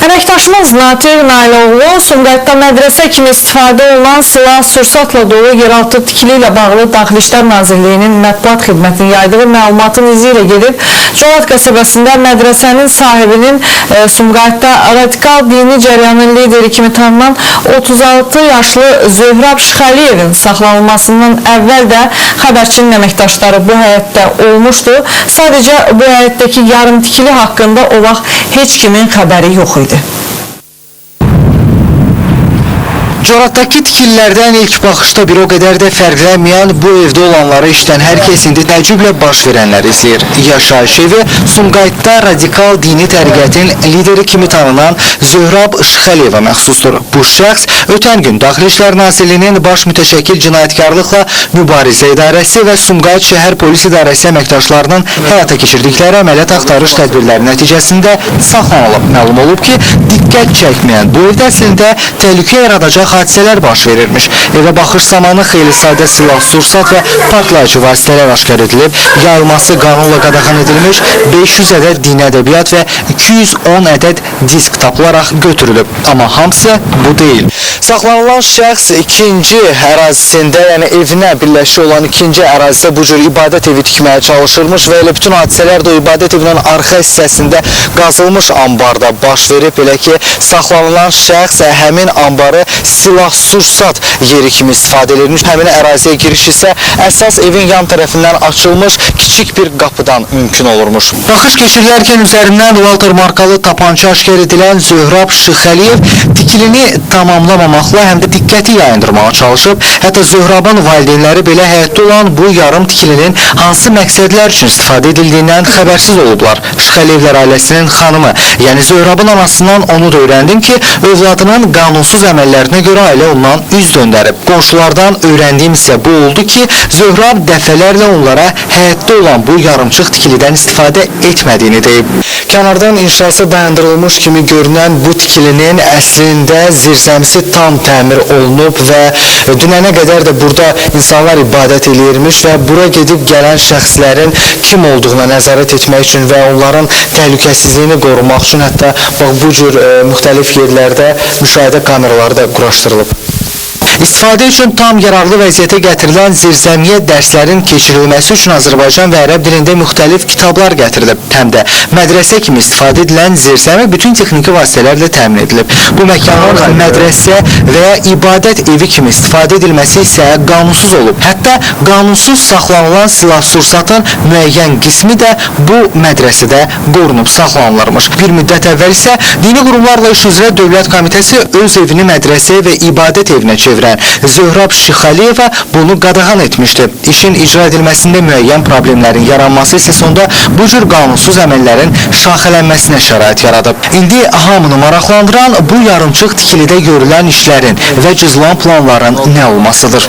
Əməkdaşımız Natiq Nailoğlu Sumqayıtda mədrəsə kimi istifadə olunan silah-sursatla dolu yeraltı tikili ilə bağlı Daxili İşlər Nazirliyinin mətbuat xidmətinin yaydığı məlumatın izi ilə gedib Colaat qəsəbəsində mədrəsənin sahibinin Sumqayıtda radikal dini cəryanın lideri kimi tanınan 36 yaşlı Zöhrab Şıxəliyevin saxlanılmasından əvvəl də xəbərçinin əməkdaşları bu həyətdə olmuşdu. Sadəcə bu həyətdəki yarım tikili haqqında o vaxt heç kimin xəbəri yox idi. Colaatdakı tikililərdən ilk baxışda bir o qədər də fərqlənməyən bu evdə olanları işlən hər kəs indi təəccüblə baş verənləri izləyir. Yaşayış evi Sumqayıtda radikal dini təriqətin lideri kimi tanınan Zöhrab Şıxəliyeva məxsusdur. Bu şəxs ötən gün Daxili İşlər Nazirliyinin baş mütəşəkkil cinayətkarlıqla mübarizə idarəsi və Sumqayıt şəhər polis idarəsi əməkdaşlarının həyata keçirdikləri əməliyyat axtarış tədbirləri nəticəsində saxlanılıb. Məlum olub ki, diqqət çəkməyən bu evdə əslində təhlükə yaradacaq hadisələr baş verirmiş. Evə baxış zamanı xeyli sayda silah-sursat və partlayıcı vasitələr aşkar edilib, yayılması qanunla qadağan edilmiş 500 ədəd dini ədəbiyyat və 210 ədəd disk tapılaraq götürülüb. Amma hamısı bu deyil. Saxlanılan şəxs ikinci ərazisində, yəni evinə birləşik olan ikinci ərazidə bu cür ibadət evi tikməyə çalışırmış və elə bütün hadisələr də o ibadət evinin arxa hissəsində qazılmış ambarda baş verib. Belə ki, saxlanılan şəxs həmin ambarı silah-sursat yeri kimi istifadə edilmiş. Həmin əraziyə giriş isə əsas evin yan tərəfindən açılmış kiçik bir qapıdan mümkün olurmuş. Baxış keçirilərkən üzərindən Walter markalı tapança aşkar edilən Zöhrab Şıxəliyev tikilini tamamlamamaqla həm də diqqəti yayındırmağa çalışıb. Hətta Zöhrabın valideynləri belə həyatda olan bu yarım tikilinin hansı məqsədlər üçün istifadə edildiyindən xəbərsiz olublar. Şıxəliyevlər ailəsinin xanımı, yəni Zöhrabın anasından onu da öyrəndim ki, övladının qanunsuz əməllərinə görə ailə ondan üz döndərib. Qonşulardan öyrəndiyim isə bu oldu ki, Zöhrab dəfələrlə onlara həyatda olan bu yarımçıq tikilidən istifadə etmədiyini deyib. Kənardan inşası dayandırılmış kimi görünən bu tikilinin əslində zirzəmisi tam təmir olunub və dünənə qədər də burada insanlar ibadət eləyirmiş və bura gedib gələn şəxslərin kim olduğuna nəzarət etmək üçün və onların təhlükəsizliyini qorumaq üçün hətta bu cür müxtəlif yerlərdə müşahidə kameraları da quraşdırılıb. İstifadə üçün tam yararlı vəziyyətə gətirilən zirzəmiyə dərslərin keçirilməsi üçün Azərbaycan və ərəb dilində müxtəlif kitablar gətirilib. Həm də mədrəsə kimi istifadə edilən zirzəmi bütün texniki vasitələrlə təmin edilib. Bu məkanın mədrəsə və ya ibadət evi kimi istifadə edilməsi isə qanunsuz olub. Hətta qanunsuz saxlanılan silah-sursatın müəyyən qismi də bu mədrəsədə qorunub saxlanılırmış. Bir müddət əvvəl isə Dini Qurumlarla İş üzrə Dövlət Komitəsi öz evini mədrəsə və ibadət evinə çevirən Zöhrab Şıxəliyeva bunu qadağan etmişdi. İşin icra edilməsində müəyyən problemlərin yaranması isə sonda bu cür qanunsuz əməllərin şaxələnməsinə şərait yaradıb. İndi hamını maraqlandıran bu yarımçıq tikilidə görülən işlərin və cızılan planların nə olmasıdır.